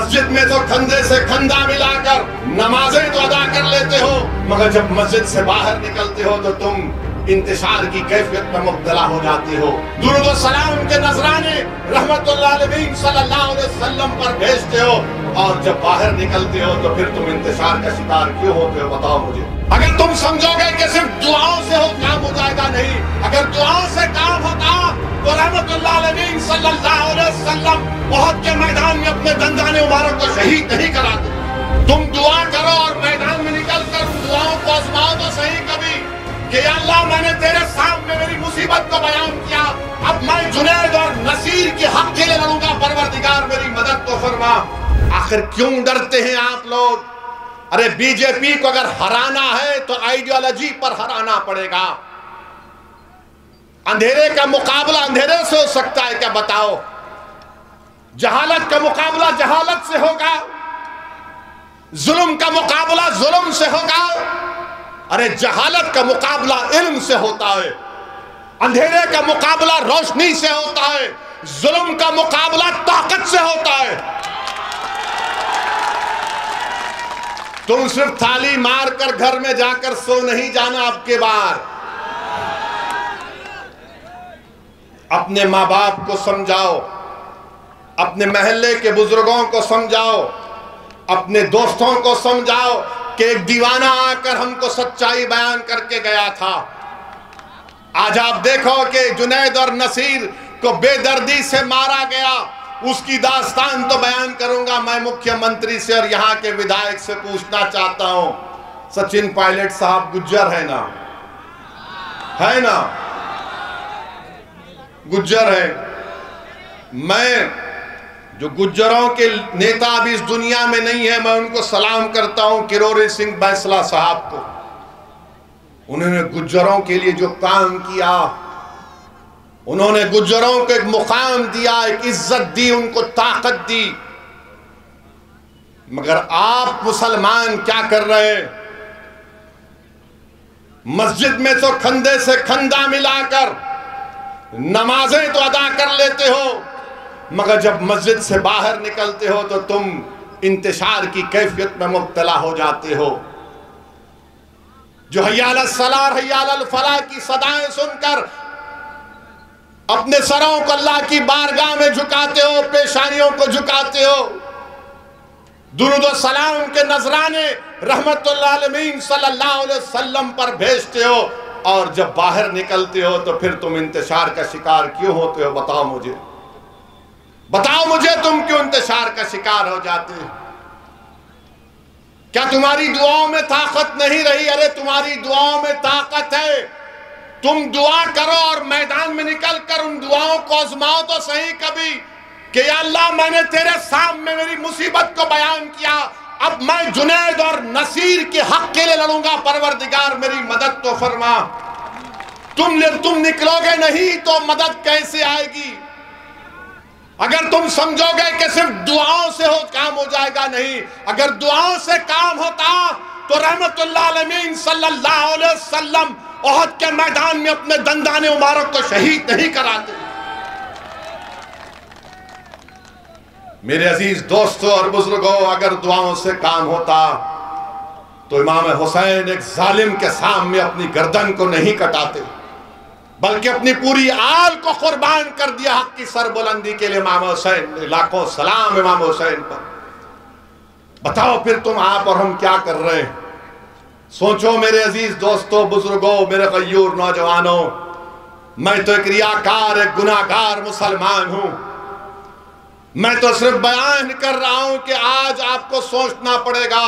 मस्जिद में तो कंधे से कंधा मिलाकर नमाजें तो अदा कर लेते हो, मगर जब मस्जिद से बाहर निकलते हो तो तुम इंतशार की कैफियत में मुब्तला हो जाते हो। दुरूद व सलाम के नजराने रहमतुल्लाह अलैहि सल्लल्लाहु अलैहि वसल्लम पर भेजते हो, और जब बाहर निकलते हो तो फिर तुम इंतशार का शिकार क्यों होते हो, बताओ मुझे। अगर तुम समझोगे कि सिर्फ दुआओं से हो काम हो जाएगा, नहीं, अगर दुआओं से काम होता तो रहमतुल्लाह अलैहि सल्लल्लाहु अलैहि वसल्लम उहद के मैदान में अपने दंदाने मुबारक को शहीद नहीं कराते। तुम दुआ करो और मैदान में निकल कर दुआओं को आजमाओ तो सही कभी कि अल्लाह मैंने तेरे सामने मेरी मुसीबत को बयान किया, अब मैं जुनैद और नसीर के हक के लिए लड़ूंगा, परवरदिगार मेरी मदद तो फरमा। आखिर क्यों डरते हैं आप लोग? अरे बीजेपी को अगर हराना है तो आइडियोलॉजी पर हराना पड़ेगा। अंधेरे का मुकाबला अंधेरे से हो सकता है क्या, बताओ? जहालत का मुकाबला जहालत से होगा, जुल्म का मुकाबला जुल्म से होगा। अरे जहालत का मुकाबला इल्म से होता है, अंधेरे का मुकाबला रोशनी से होता है, जुल्म का मुकाबला ताकत से होता है। तुम सिर्फ थाली मारकर घर में जाकर सो नहीं जाना। आपके बार अपने माँ बाप को समझाओ, अपने महल्ले के बुजुर्गों को समझाओ, अपने दोस्तों को समझाओ कि एक दीवाना आकर हमको सच्चाई बयान करके गया था। आज आप देखो कि जुनैद और नसीर को बेदर्दी से मारा गया, उसकी दास्तान तो बयान करूंगा मैं मुख्यमंत्री से और यहाँ के विधायक से पूछना चाहता हूं। सचिन पायलट साहब गुज्जर है ना, है ना, गुज्जर है। मैं जो गुज्जरों के नेता अभी इस दुनिया में नहीं है, मैं उनको सलाम करता हूं, किरोड़ी सिंह बैंसला साहब को। उन्होंने गुज्जरों के लिए जो काम किया, उन्होंने गुज्जरों को एक मुकाम दिया, एक इज्जत दी, उनको ताकत दी। मगर आप मुसलमान क्या कर रहे हैं? मस्जिद में तो कंधे से कंधा मिलाकर नमाजें तो अदा कर लेते हो, मगर जब मस्जिद से बाहर निकलते हो तो तुम इंतशार की कैफियत में मुब्तला हो जाते हो। जो हय्या अलस सलाह हय्या अलल फलाह की सदाएं सुनकर अपने सरों को अल्लाह की बारगाह में झुकाते हो, पेशानियों को झुकाते हो, दुरूद व सलाम के नजराने रहमतुल्लाह अलैहि सल्लल्लाहु अलैहि वसल्लम पर भेजते हो, और जब बाहर निकलते हो तो फिर तुम इंतशार का शिकार क्यों होते हो, बताओ मुझे। बताओ मुझे, तुम क्यों इंतशार का शिकार हो जाते हो? क्या तुम्हारी दुआओं में ताकत नहीं रही? अरे तुम्हारी दुआओं में ताकत है। तुम दुआ करो और मैदान में निकल कर उन दुआओं को आजमाओ तो सही कभी कि अल्लाह मैंने तेरे सामने मेरी मुसीबत को बयान किया, अब मैं जुनैद और नसीर के हक के लिए लड़ूंगा, परवरदिगार मेरी मदद तो फरमा। तुम निकलोगे नहीं तो मदद कैसे आएगी? अगर तुम समझोगे कि सिर्फ दुआओं से हो काम हो जाएगा, नहीं, अगर दुआओं से काम होता तो रहमतुल्लाह अलैहि सल्लल्लाहु अलैहि वसल्लम उहद के मैदान में अपने दंदाने मुबारक को शहीद नहीं कराते। मेरे अजीज दोस्तों और बुजुर्गों, अगर दुआओं से काम होता तो इमाम हुसैन एक जालिम के सामने अपनी गर्दन को नहीं कटाते, बल्कि अपनी पूरी आल को कुर्बान कर दिया हक की सरबुलंदी के लिए। इमाम हुसैन, लाखों सलाम इमाम हुसैन पर। बताओ फिर तुम, आप और हम क्या कर रहे हैं? सोचो मेरे अजीज दोस्तों, बुजुर्गों, मेरे गयूर नौजवानों, मैं तो एक रियाकार, एक गुनाहगार मुसलमान हूं। मैं तो सिर्फ बयान कर रहा हूं कि आज आपको सोचना पड़ेगा